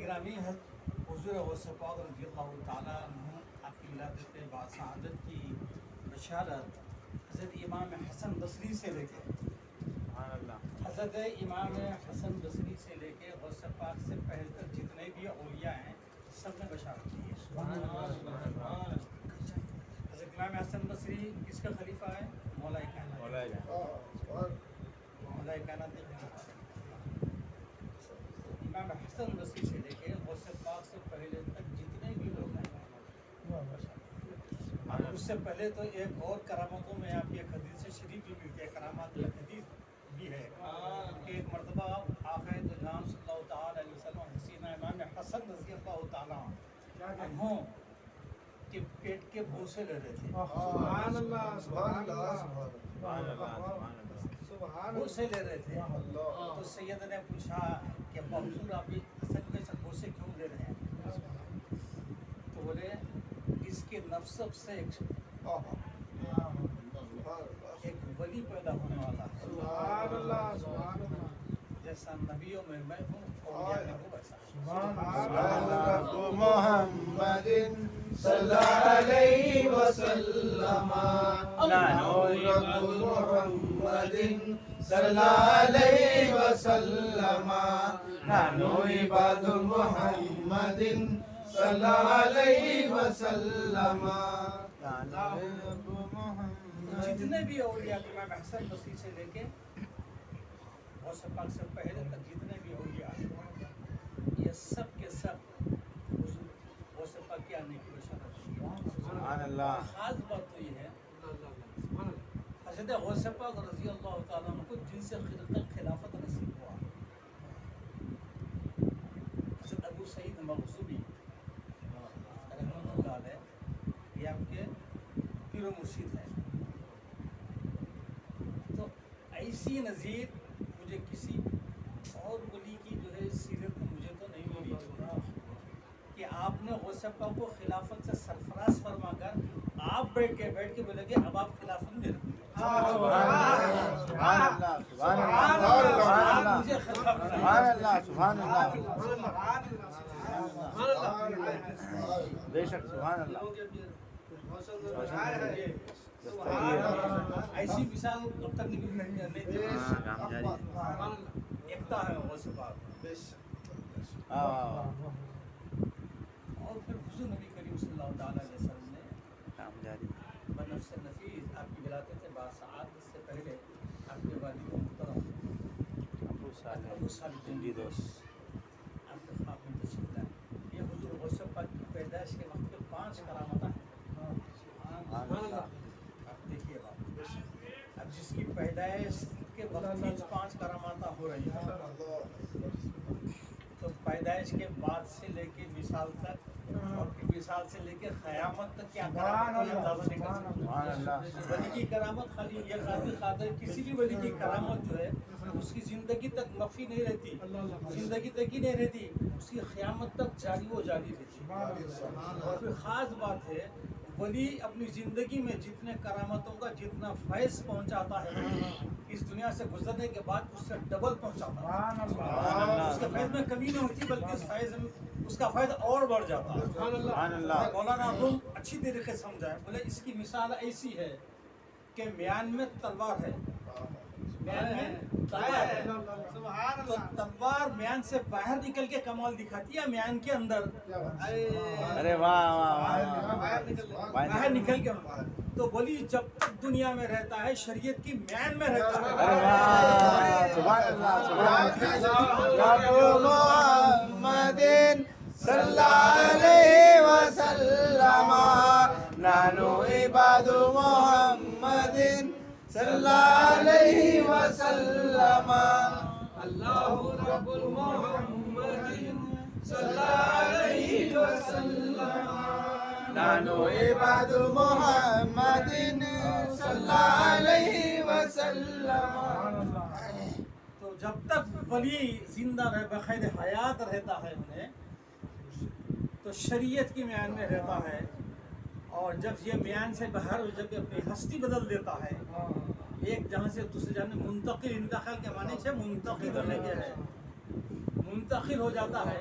گرامی حضور غوث پاک رضی اللہ تعالیٰ عنہ آپ کی ولادت باسعادت کی بشارت حضرت امام حسن بصری سے لے کے حضرت امام حسن بصری سے لے کے غوث پاک سے پہلے تک جتنے بھی اولیاء ہیں سب نے بشارت کی ہے۔ حضرت امام حسن بصری کس کا خلیفہ ہے؟ مولا کائنات کے خلیفہ۔ امام حسن بصری سے لے کے غوث پاک سے پہلے تک جتنے بھی لوگ ہیں اور اس سے پہلے تو ایک اور کرامتوں میں آپ کی ایک حدیث سے شریف بھی ملتی ہے، کرامات الحدیث بھی ہے کہ ایک مرتبہ آقا تو جناب صلی اللہ تعالیٰ علیہ وسلم حسینہ امام حسن رضی اللہ تعالیٰ عنہ کے پیٹ کے بوسے لے رہے تھے، سبحان اللہ سبحان اللہ بوسے لے رہے تھے۔ تو سید نے پوچھا کہ حضور آپ حسن کے ساتھ بوسے کیوں لے رہے ہیں؟ تو بولے اس کے نفسب سے ایک ولی پیدا ہونے والا ہے، سبحان اللہ سبحان اللہ جیسا نبیوں میں میں ہوں اولیاء میں ہوں ویسا۔ محمد صلی اللہ علیہ وسلم محمد صلی اللہ علیہ وسلم نحن عباد محمد صلی اللہ علیہ وسلم۔ جتنے بھی اولیاء امام حسن بصری سے لے کے غوث پاک سے پہلے تک جتنے بھی اولیاء یہ سب کے سب غوث پاک کے آنے کی بشارت۔ سبحان اللہ۔ خاص بات تو یہ ہے حضرت غوث پاک رضی اللہ تعالیٰ عنہ کو جن سے خلافت نصیب ہوا، حضرت ابو سعید مغزوبی رحمۃ اللہ علیہ، یہ آپ کے پیر و مرشد ہیں۔ تو ایسی نظیر مجھے کسی اور ولی کی جو ہے سیرت مجھے تو نہیں ملی کہ آپ نے غوث پاک کو خلافت سے سرفراز فرما کر آپ بیٹھ کے بولے کہ اب آپ خلافت میں رکھیں۔ سبحان اللہ سبحان اللہ مجھے خلافت سبحان اللہ سبحان اللہ بے شک سبحان اللہ۔ ایسی مثال اب تک نکل نہیں تھی۔ ایکتا ہے غوث پاک۔ اور پھر حضور نبی کریم صلی اللہ تعالیٰ علیہ وسلم نے بنفس نفیس آپ کی ولادت باسعادت سے پہلے آپ کے والد محترم ابو صالح جنگی آپ کے خواب میں تشریف لائے۔ یہ حضور غوث پاک کی پیدائش کے وقت کے 5 کرامات ہیں۔ آپ دیکھیے بات، اب جس کی پیدائش کے وقت ہی 5 کرامات ہو رہی ہیں تو پیدائش کے بعد سے لے کے وصال تک اور وصال سے لے کے قیامت تک کیا کرامت ہے اندازہ نہیں کر سکتے۔ ولی کی کرامت خالی یہ خاطر کسی بھی ولی کی کرامت جو ہے اس کی زندگی تک مخفی نہیں رہتی، زندگی تک ہی نہیں رہتی، اس کی قیامت تک جاری و جاری رہتی۔ اور پھر خاص بات ہے ولی اپنی زندگی میں جتنے کرامتوں کا جتنا فیض پہنچاتا ہے اس دنیا سے گزرنے کے بعد اس سے ڈبل پہنچاتا ہے۔ اس کے فیض میں کمی نہیں ہوتی بلکہ اس کا فیض اور بڑھ جاتا ہے۔ مولانا تم اچھی طریقے سمجھائے، بولے اس کی مثال ایسی ہے کہ میان میں تلوار ہے، میان میں تلوار ہے تو تلوار میان سے باہر نکل کے کمال دکھاتی ہے میان کے اندر ارے واہ باہر نکل کے تو ولی جب تک دنیا میں رہتا ہے شریعت کی میان میں رہتا ہے۔ سبحان اللہ سبحان اللہ۔ محمد صلی اللہ علیہ وسلم نحن عباد محمد صلی اللہ علیہ وسلم اللہ رب محمد صلی اللہ علیہ وسلم نحن عباد محمد صلی اللہ علیہ وسلم۔ تو جب تک ولی زندہ رہ بقید حیات رہتا ہے انہیں تو شریعت کی میان میں رہتا ہے، اور جب یہ میان سے باہر جب اپنی ہستی بدل دیتا ہے ایک جہاں سے دوسرے جہاں میں منتقل، انتقال کے معنی سے منتقل ہونے کے ہے، منتقل ہو جاتا ہے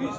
20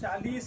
40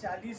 40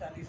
40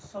100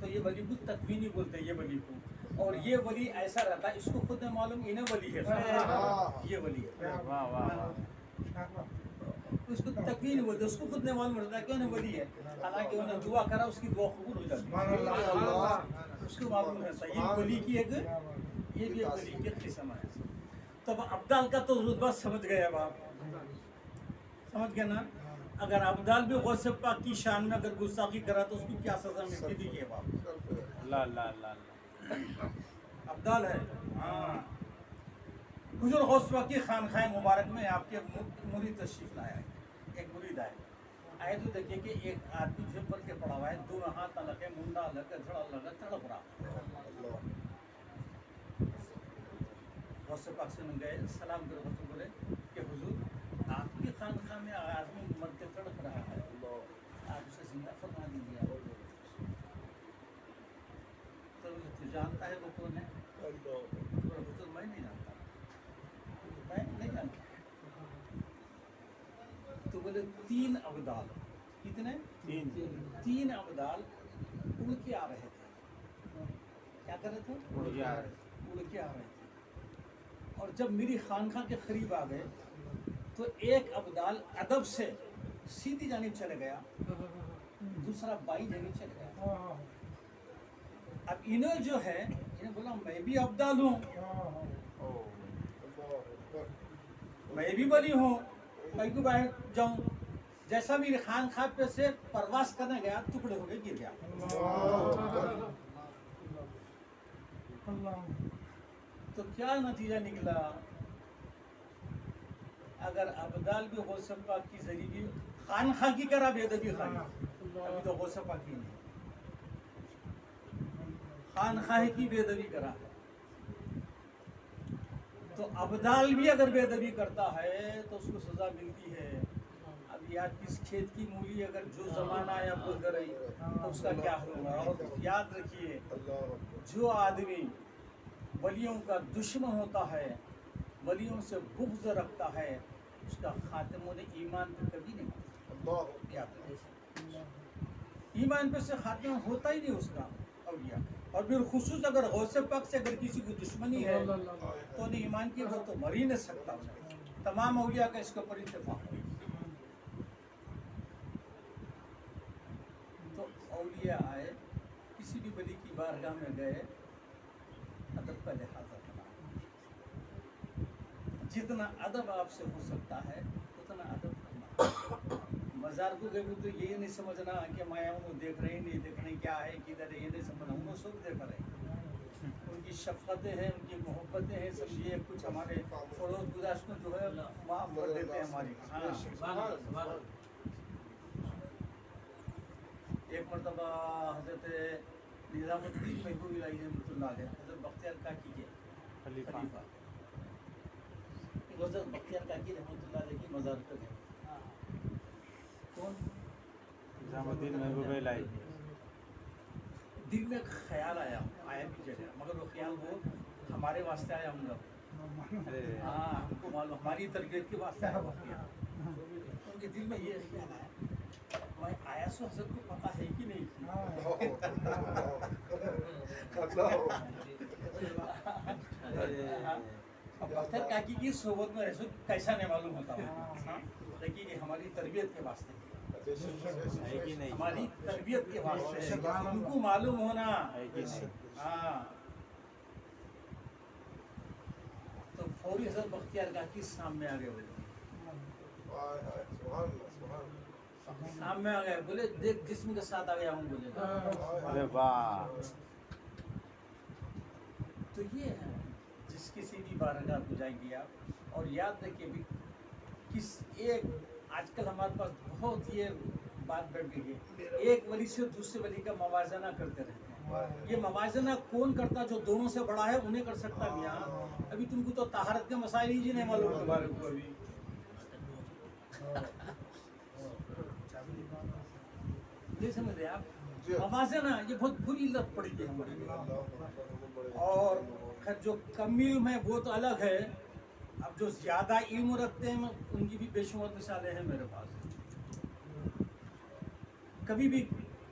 تو یہ ولی کو تکوینی بولتے ہیں، یہ ولی کو. اور یہ ولی ایسا رہتا ہے، اس کو خود نہیں معلوم انہیں ولی ہے، یہ ولی ہے. واہ واہ اس کو تکوینی بولتے ہیں، اس کو خود نہیں معلوم رہتا کہ انہیں ولی ہے، حالانکہ انہیں دعا کرا اس کی دعا قبول ہو جاتی ہے. اس کو معلوم رہتا ہے یہ ولی کی ایک، یہ بھی ایک ولی کی قسم ہے. تو اب ابدال کا تو رتبہ سمجھ گئے. اب آپ سمجھ گئے نا. اگر ابدال بھی غوث پاک کی شان میں اگر گستاخی کرا تو اس کو کیا سزا ملتی تھی یہ بات. اللہ اللہ اللہ ابدال ہے. ہاں حضور غوث پاک کی خانقاہ مبارک میں آپ کے مرید تشریف لایا ہے. ایک مرید آئے تو دیکھیے کہ ایک آدمی جھپ پر کے پڑا ہوا ہے، دونوں ہاتھ الگ ہے، منڈا الگ ہے، دھڑا الگ ہے، تڑپ رہا. غوث پاک سے گئے، سلام کرو تو بولے کہ حضور آپ کی خانقاہ میں آدمی مر کے تڑپ رہا ہے، آپ اسے زندہ فرما دیجیے. تو تو جانتا ہے وہ کون ہے؟ حضور میں نہیں جانتا، میں نہیں جانتا. تو بولے 3 ابدال. کتنے؟ 3 ابدال اڑ کے آ رہے تھے. کیا کر رہے تھے؟ اڑ کے آ رہے اڑ کے آ رہے تھے. اور جب میری خانقاہ کے قریب آ گئے تو ایک ابدال ادب سے سیدھی جانب چلے گیا، دوسرا بائی جانب چلے گیا. اب انہیں جو ہے انہیں بولا میں بھی ابدال ہوں، میں بھی ولی ہوں، میں کیوں باہر جاؤں. جیسا میری خانقاہ پہ سے پرواز کرنے گیا ٹکڑے ہو کے گر گیا. تو کیا نتیجہ نکلا؟ اگر ابدال بھی غوث پاک کی ذریعے خانقاہ کی کرا بے ادبی خانی، ابھی تو غوث پاک کی نہیں، خانقاہ کی بے ادبی کرا ہے. تو ابدال بھی اگر بے ادبی کرتا ہے تو اس کو سزا ملتی ہے. اب یاد کس کھیت کی مولی اگر جو زمانہ آیا گزر رہی تو اس کا کیا ہوگا. اور یاد رکھیے جو آدمی ولیوں کا دشمن ہوتا ہے، ولیوں سے بغض رکھتا ہے، اس کا خاتمہ ایمان پہ کبھی نہیں ہوتا. یاد رکھیے ایمان پہ سے خاتمہ ہوتا ہی نہیں اس کا. اولیاء اور بالخصوص اگر غوث پاک سے اگر کسی کو دشمنی ہے تو انہیں ایمان کی وہ تو مر ہی نہیں سکتا. تمام اولیاء کا اس کے اوپر اتفاق ہے. تو اولیاء آئے، کسی بھی ولی کی بارگاہ میں گئے، ادب کا لحاظ رکھنا. جتنا ادب آپ سے ہو سکتا ہے اتنا ادب کرنا. مزار کو گئے تو یہ نہیں سمجھنا کہ میں انہوں دیکھ رہے نہیں دیکھ رہے کیا ہے کدھر ہے، یہ نہیں سمجھنا. انہوں سب دیکھ رہے ہیں، ان کی شفقتیں ہیں، ان کی محبتیں ہیں. سمجھیے کچھ ہمارے فروغ گزاشت کو جو ہے معاف کر دیتے ہیں ہماری. ہاں ایک مرتبہ حضرت نظام الدین محبوب الہی رحمۃ اللہ علیہ، حضرت بختیار کاکی کے خلیفہ حضرت بختیار کاکی رحمۃ اللہ علیہ کی مزار پہ گئے. کون؟ نظام الدین محبوب الہی. دل میں خیال آیا بھی جگہ، مگر وہ خیال وہ ہمارے واسطے آیا ہوں گا. ہاں ہم کو معلوم ہماری تربیت کے واسطے آیا وہ خیال. ان کے دل میں یہ خیال آیا میں آیا سو حضرت کو پتہ ہے کہ نہیں. بختیار کاکی کی صحبت میں رسول کیسا نہیں معلوم ہوتا ہوں، لیکن یہ ہماری تربیت کے واسطے، ہماری تربیت کے واسطے ان کو معلوم ہونا. ہاں تو فوری حضرت بختیار کاکی سامنے آ گئے. سامنے آ گئے، بولے دیکھ جسم کے ساتھ آ گیا ہوں. بولے ارے واہ. تو یہ ہے جس کسی بھی بارگاہ کو جائیں گے آپ. اور یاد رکھیے بھی کس ایک آج کل ہمارے پاس بہت یہ بات بڑھ گئی ہے، ایک ولی سے دوسرے ولی کا موازنہ کرتے رہتے ہیں. یہ موازنہ کون کرتا جو دونوں سے بڑا ہے انہیں کر سکتا بھی. ہاں ابھی تم کو تو طہارت کے مسائل ہی نہیں معلوم تمہارے کو ابھی. یہ سمجھ رہے آپ موازنہ یہ بہت بری لت پڑی ہے ہمارے لیے. اور جو کم علم ہے وہ تو الگ ہے. اب جو زیادہ علم رکھتے ہیں ان کی بھی بے شمار مثالیں ہیں میرے پاس. کبھی بھی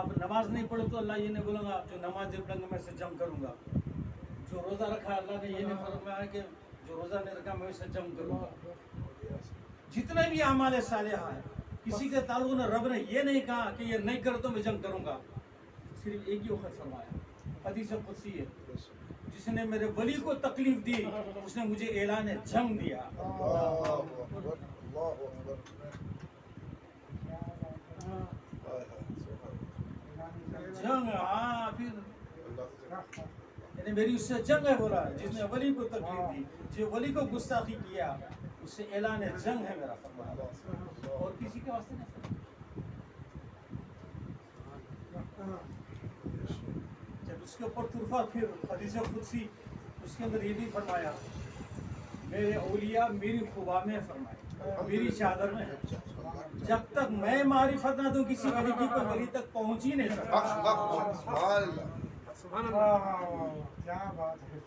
آپ نماز نہیں پڑھو تو اللہ یہ نہیں بولوں گا جو نماز نہیں پڑھیں گے میں سے جنگ کروں گا. جو روزہ رکھا اللہ نے یہ نہیں فرمایا کہ جو روزہ نہیں رکھا میں اس سے جنگ کروں گا. جتنے بھی اعمال صالحہ ہیں کسی کے تعلق نے رب نے یہ نہیں کہا کہ یہ نہیں کرو تو میں جنگ کروں گا. صرف ایک ہی وقت فرمایا حدیث قدسی ہے جس نے میرے ولی کو تکلیف دی اس نے مجھے اعلان جنگ دیا. جنگ ہاں پھر یعنی میری اس سے جنگ ہے بولا جس نے ولی کو تکلیف دی جو ولی کو گستاخی کیا اس سے اعلان جنگ ہے میرا فرمایا اور کسی کے واسطے نہیں. جب اس کے اوپر طرفہ پھر حدیث قدسی اس کے اندر یہ بھی فرمایا میرے اولیاء میری خوبا میں فرمائے میری چادر میں ہے. جب تک میں معرفت نہ دوں کسی ولی کی کوئی ولی تک پہنچ ہی نہیں سکتا. کیا بات ہے.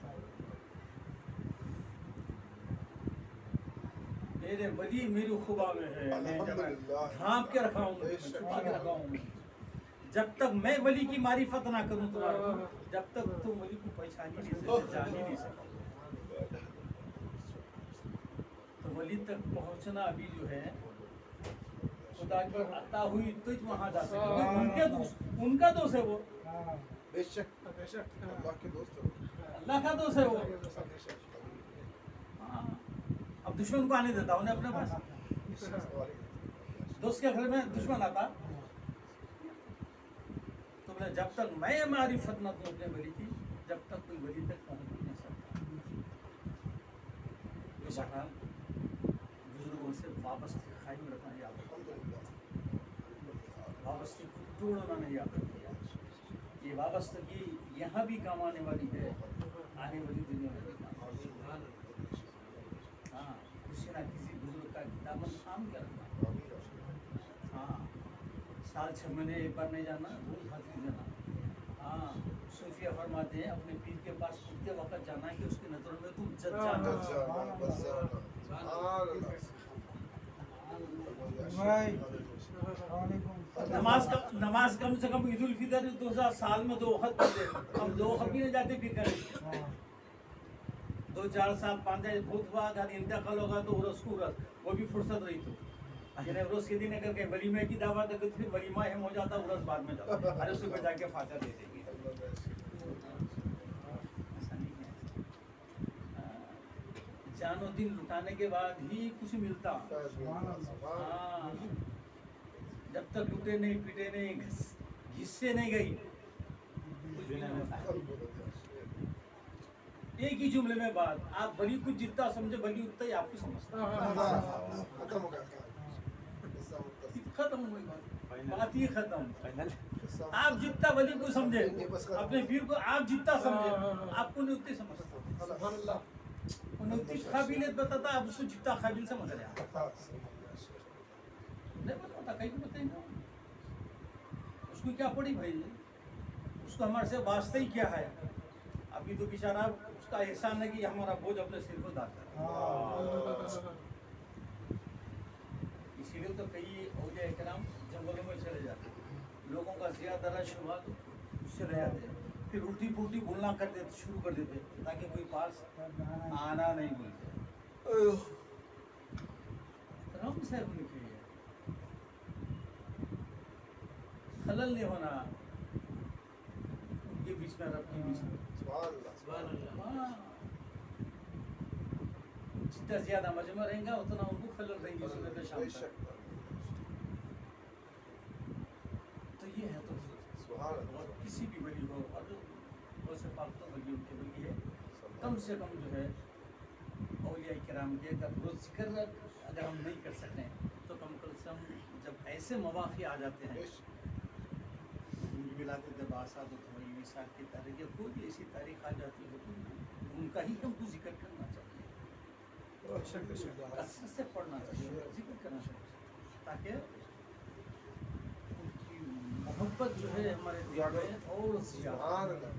میرے ولی میری خوبا میں ہے میں ڈھانپ کے رکھا ہوں چھپا کے رکھا ہوں. جب تک میں ولی کی معرفت نہ کروں تمہارے جب تک تم ولی کو پہچان ہی نہیں سکتے جان ہی نہیں سکتے. تو ولی تک پہنچنا ابھی جو ہے خدا کی عطا ہوئی تو وہاں جا سکتے ان کا دوست ہے وہ بے شک اللہ کے دوست اللہ کا دوست ہے وہ. ہاں اب دشمن کو آنے دیتا انہیں اپنے پاس. دوست کے گھر میں دشمن آتا تو بولے جب تک میں معرفت نہ دوں اپنے ولی کی جب تک کوئی ولی تک پہنچ نہیں سکتا. بہرحال بزرگوں سے وابستگی قائم رکھنا یاد رکھو. وابستگی کو توڑنا نہیں یاد رکھو. یہ وابستگی یہاں بھی کام آنے والی ہے آنے والی دنیا میں بھی کام. ہاں کسی نہ کسی بزرگ کا دامن تھام کے رکھنا. ہاں سال 6 مہینے ایک بار نہیں جانا روز حاضری دینا. ہاں صوفیہ فرماتے ہیں اپنے پیر کے پاس اٹھتے وقت جانا کہ اس کی نظروں میں تم جج جانا. نماز کم سے کم عید الفطر 2000 سال میں 2 وقت پڑھتے ہم 2 وقت بھی نہیں جاتے پھر کریں 2-4 سال 5 بھوت ہوا اگر انتقال ہوگا تو عرس کو عرس وہ بھی فرصت رہی تو یعنی عرس کے دن اگر کہیں ولیمہ کی دعوت ہے تو پھر ولیمہ اہم ہو جاتا عرس بعد میں جاتا عرس کو جا کے فاتحہ دے دیں گے. ایسا نہیں ہے. جان و دل لٹانے کے بعد ہی کچھ ملتا. ہاں جب تک لوٹے نہیں پیٹے نہیں گھس سے نہیں گئی کچھ بھی نہیں ہوتا. ایک ہی جملے میں بات آپ ولی کو جتنا سمجھے ولی اتنا ہی آپ کو سمجھتا. ختم ہو گئی بات ہی ختم. آپ جتنا ولی کو سمجھے اپنے پیر کو آپ جتنا سمجھے آپ کو نہیں اتنی سمجھتا. انہیں اتنی قابلیت بتاتا آپ اس کو جتنا قابل سمجھ رہے ہیں نہیں بتاتا کہیں کو بتائیں گے اس کو کیا پڑی بھائی اس کو ہمارے سے واسطہ ہی کیا ہے. ابھی تو بیچارہ اس کا احسان ہے کہ ہمارا بوجھ اپنے سر کو ڈالتا ہے. اسی لیے تو کئی اولیاء کرام جنگلوں میں چلے جاتے لوگوں کا زیادہ رش ہوا تو چلے جاتے پھر الٹی پلٹی بولنا کر دیتے شروع کر دیتے تاکہ کوئی پاس آنا نہیں بولتے. رام صاحب نے کہی ہے خلل نہیں ہونا ان کے بیچ میں رب کے بیچ میں. جتنا زیادہ مجمع رہیں گا اتنا ان کو خلل رہیں گی صبح سے شام تک. تو یہ ہے تو کسی بھی ولی ہو اور ویسے پاک تو ولی ان کے ولی ہے کم سے کم جو ہے اولیاء کرام کے اگر روز ذکر اگر ہم نہیں کر سکتے تو کم سے کم جب ایسے مواقع آ جاتے ہیں ولادت باسات ہوئی مثال کی تاریخ یا کوئی بھی ایسی تاریخ آ جاتی ہے ان کا ہی ہم کو ذکر کرنا چاہیے کثرت سے پڑھنا چاہیے ذکر کرنا چاہیے تاکہ ان کی محبت جو ہے ہمارے دل میں اور زیادہ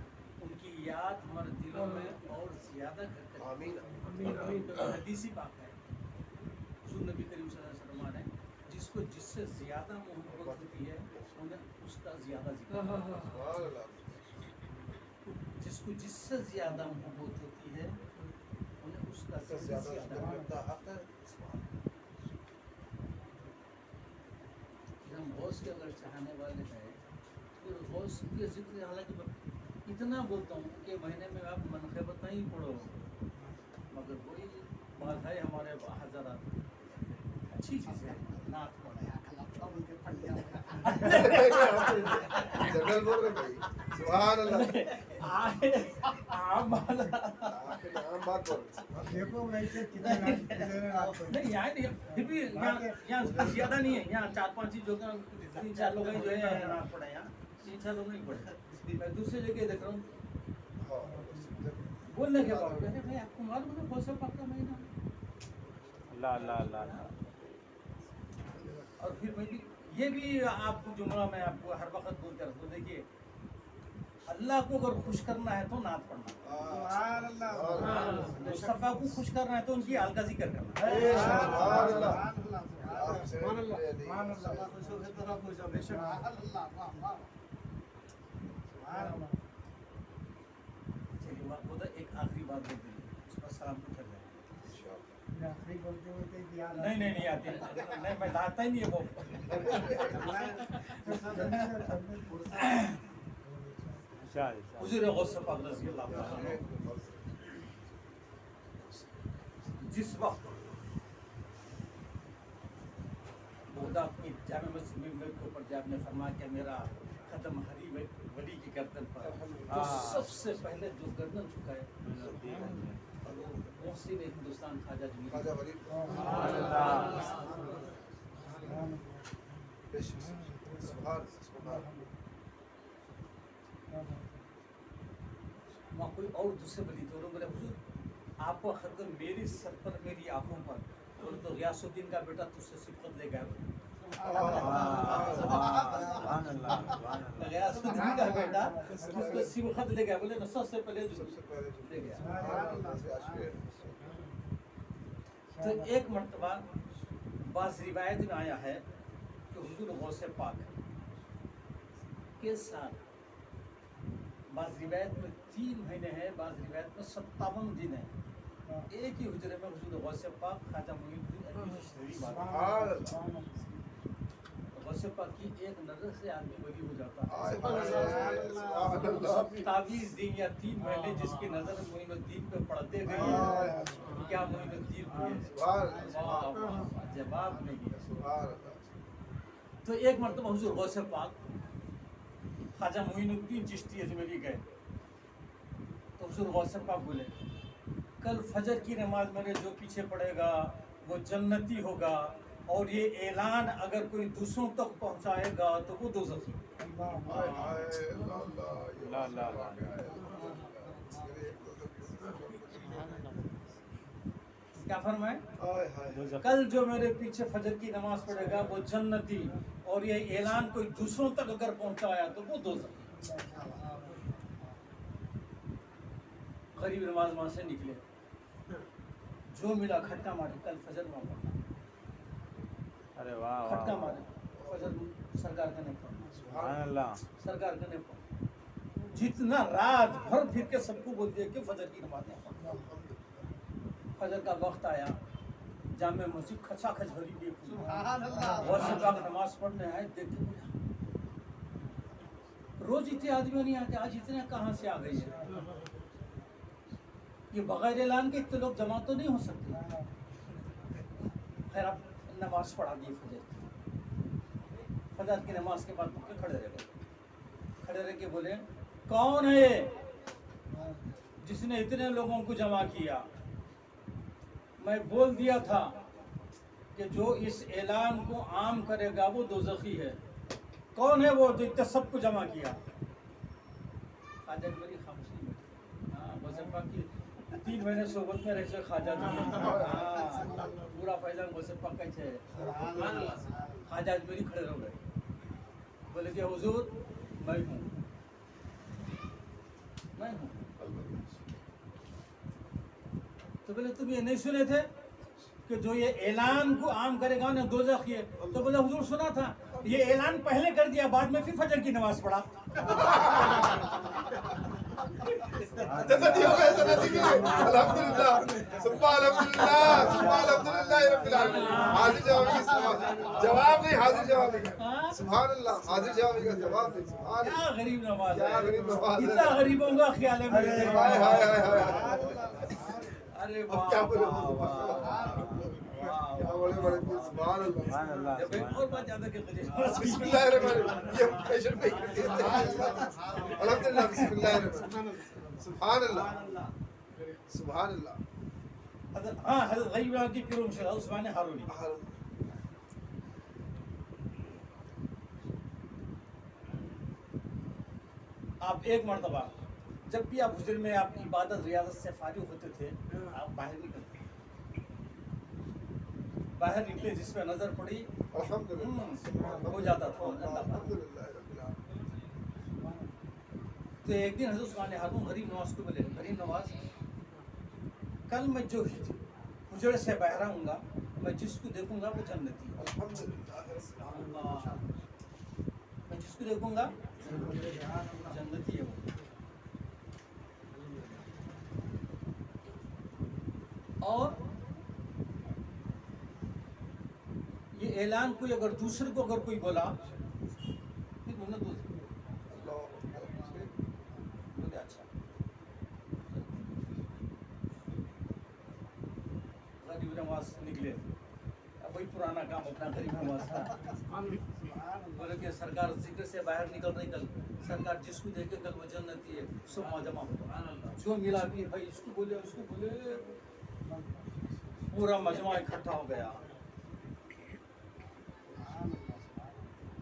ان کی یاد ہمارے دلوں میں اور زیادہ حدیثی بات ہے حضور نبی کریم صلی اللہ علیہ وسلم نے جس کو جس سے زیادہ محبت ہوتی ہے انہیں اس کا زیادہ ذکر جس کو جس سے زیادہ محبت ہوتی ہے انہیں اس کا زیادہ ہم غوث کے اگر چاہنے والے ہیں پھر غوث کے ذکر حالانکہ میں اتنا بولتا ہوں کہ مہینے میں آپ منقبت نہیں پڑھو مگر وہی بات ہے ہمارے حضرات اچھی چیز ہے نعت پڑھیں جنرل بول رہے بھائی سبحان اللہ عام بات عام بات بول رہے دیکھو ویسے کتنے نہیں پھر بھی یہاں زیادہ نہیں ہے یہاں 4-5 چیز جو 3-4 لوگ ہیں جو ہے نعت پڑھیں یہاں 3-4 لوگ نہیں پڑھے میں دوسرے جگہ دیکھ رہا ہوں بولنے کے بعد کہتے ہیں بھائی آپ کو معلوم ہے غوث پاک کا مہینہ اللہ اللہ اللہ اور پھر میں بھی یہ بھی آپ کو جملہ میں آپ کو ہر وقت بولتے رہتا ہوں دیکھیے اللہ کو اگر خوش کرنا ہے تو نعت پڑھنا سبحان اللہ مصطفیٰ کو خوش کرنا ہے تو ان کی حال کا ذکر کرنا سبحان اللہ سبحان اللہ سبحان اللہ چلیے میں خدا ایک آخری بات بول دیں اس پر سلام کو کر دیں نہیں آتی نہیں میں لاتا ہی نہیں ہے وہ حضور غوث پاک رضی اللہ تعالیٰ عنہ جس وقت بغداد کی جامع مسجد میں کے اوپر جب نے فرمایا کہ میرا قدم ہری ولی کی گردن پر تو سب سے پہلے جو گردن جھکائے محسن ہندوستان خواجہ جمیل وہاں کوئی اور دوسرے ولی تھے بولے حضور آپ کو قدم میری سر پر میری آنکھوں پر اور تو غیاث الدین کا بیٹا تجھ سے سبقت لے گیا غیاث الدین کا بیٹا تجھ کو سبقت لے گیا بولے سب سے پہلے لے گیا تو ایک مرتبہ بعض روایت میں آیا ہے کہ حضور غوث پاک کے ساتھ بعض روایت میں 3 مہینے ہیں بعض روایت میں 57 دن ہیں ایک ہی حجرے میں حضور غوث پاک خواجہ معین الدین شریف غوث پاک کی ایک نظر سے آدمی ولی ہو جاتا ہے تعویذ دیں یا 3 مہینے جس کی نظر معین الدین پہ پڑتے گئی کیا معین الدین ہوئے جواب نہیں ہے تو ایک مرتبہ حضور غوث پاک خواجہ معین الدین چشتی اجمیری گئے تو حضور غوث پاک بولے کل فجر کی نماز میرے جو پیچھے پڑے گا وہ جنتی ہوگا اور یہ اعلان اگر کوئی دوسروں تک پہنچائے گا تو وہ دوزخی کیا فرمائے کل جو میرے پیچھے فجر کی نماز پڑھے گا وہ جنتی اور یہ اعلان کوئی دوسروں تک اگر پہنچایا تو وہ دوزخی غریب نماز وہاں سے نکلے جو ملا کھٹکا مارے کل فجر میں پڑھنا ارے واہ کھٹکا مارے فجر سرکار کا نہیں پڑھنا سبحان اللہ سرکار کا نہیں پڑھنا جتنا رات بھر پھر کے سب کو بول دیا کہ فجر کی نماز نہیں پڑھنا فجر کا وقت آیا جامع مسجد کھچا کھچ بھری ہوئی غوث پاک نماز پڑھنے آئے دیکھتے روز اتنے آدمی نہیں آتے آج اتنے کہاں سے آ گئی ہے یہ بغیر اعلان کے اتنے لوگ جمع تو نہیں ہو سکتے خیر اب نماز پڑھا دی فجر کی نماز کے بعد کھڑے رہ کے بولے کون ہے جس نے اتنے لوگوں کو جمع کیا میں بول دیا تھا کہ جو اس اعلان کو عام کرے گا وہ دوزخی ہے کون ہے وہ جو اتنے سب کو جمع کیا خواجہ بڑی خاموشی میں غوث پاک کی 3 مہینے صحبت میں رہے خواجہ پورا فیضان غوث پاک کا ہے خواجہ میری کھڑے رہ گئے بولے کہ حضور میں ہوں تو بولے تم یہ نہیں سنے تھے کہ جو یہ اعلان کو عام کرے گا نا دوزخ یہ، تو بولے حضور سنا تھا یہ اعلان پہلے کر دیا بعد میں پھر فجر کی نماز پڑھا. جنتی ہو گئے جنتی کے لیے الحمدللہ سبحان الحمدللہ سبحان الحمدللہ رب العالمین. حاضر جواب کی جواب نہیں، حاضر جواب نہیں. سبحان اللہ، حاضر جواب کا جواب نہیں. سبحان کیا غریب نواز کیا غریب نواز ہے. اتنا غریبوں کا خیال ہے میرے. ہائے ہائے ہائے ہائے. ارے اب کیا بولے واہ کیا بولے بڑے سبحان اللہ. سبحان اللہ جب ایک اور بات یاد ہے کہ غریب بسم اللہ الرحمن الرحیم. یہ پیشنٹ پہ کرتے ہیں. الحمدللہ بسم اللہ الرحمن الرحیم. سبحان اللہ سبحان اللہ. ہاں حضرت غریب کی پیروں سے عثمان ہارونی. آپ ایک مرتبہ جب بھی آپ حجر میں آپ عبادت ریاضت سے فارغ ہوتے تھے آپ باہر نکلتے، باہر نکلے جس پہ نظر پڑی الحمدللہ ہو جاتا تھا اللہ. الحمدللہ رب العالمین. تو ایک دن حضرت عثمان ہارون غریب نواز کو بولے غریب نواز کل میں جو حجر سے باہر آؤں گا میں جس کو دیکھوں گا وہ جنتی ہے. الحمدللہ میں جس کو دیکھوں گا جنتی ہے وہ. اور یہ اعلان کوئی اگر دوسرے کو اگر کوئی بولا پھر بولنا دوسرے بولے اچھا. غریب نواز نکلے، اب وہی پرانا کام اپنا غریب نواز تھا. بولے کہ سرکار ذکر سے باہر نکل رہی کل، سرکار جس کو دیکھے کل وہ جنتی ہے. سب جمع ہو جو ملا بھی بھائی اس کو بولے پورا مجمع اکٹھا ہو گیا.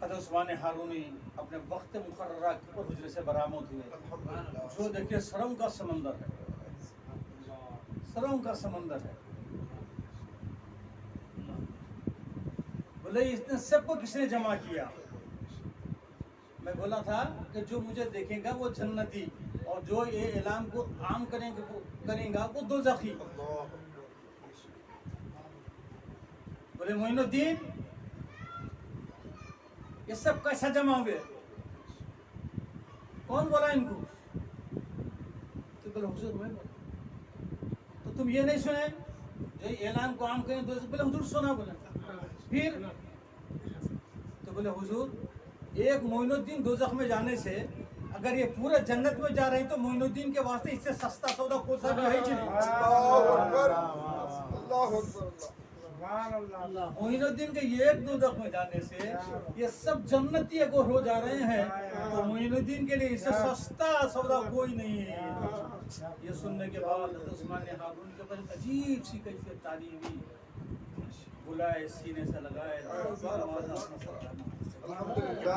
حضرت عثمان ہارونی اپنے وقت مقررہ کے اوپر حجرے سے برآمد ہوئے. جو دیکھیے سروں کا سمندر ہے، سروں کا سمندر ہے. بولے اس نے سب کو کس نے جمع کیا؟ میں بولا تھا کہ جو مجھے دیکھے گا وہ جنتی اور جو یہ اعلان کو عام کریں گا وہ دوزخی. بولے معین الدین یہ سب کیسا جمع ہوئے؟ کون بولا ان کو؟ تو بولے حضور میں بولا. تو تم یہ نہیں سنے جو اعلان کو عام کریں تو بولے حضور سنا. بولے پھر تو بولے حضور ایک معین الدین دوزخ میں جانے سے اگر یہ پورے جنت میں جا رہے ہیں تو معین الدین کے واسطے اس سے سستا سودا کوئی سا بھی ہے ہی نہیں. اللہ اکبر اللہ اکبر. معین الدین کے یہ ایک دوزخ میں جانے سے یہ سب جنتی اگر ہو جا رہے ہیں تو معین الدین کے لیے اس سے سستا سودا کوئی نہیں ہے. یہ سننے کے بعد حضرت عثمان ہارون کے اوپر عجیب سی کیفیت تاری ہوئی. بلائے سینے سے لگائے الحمدللہ.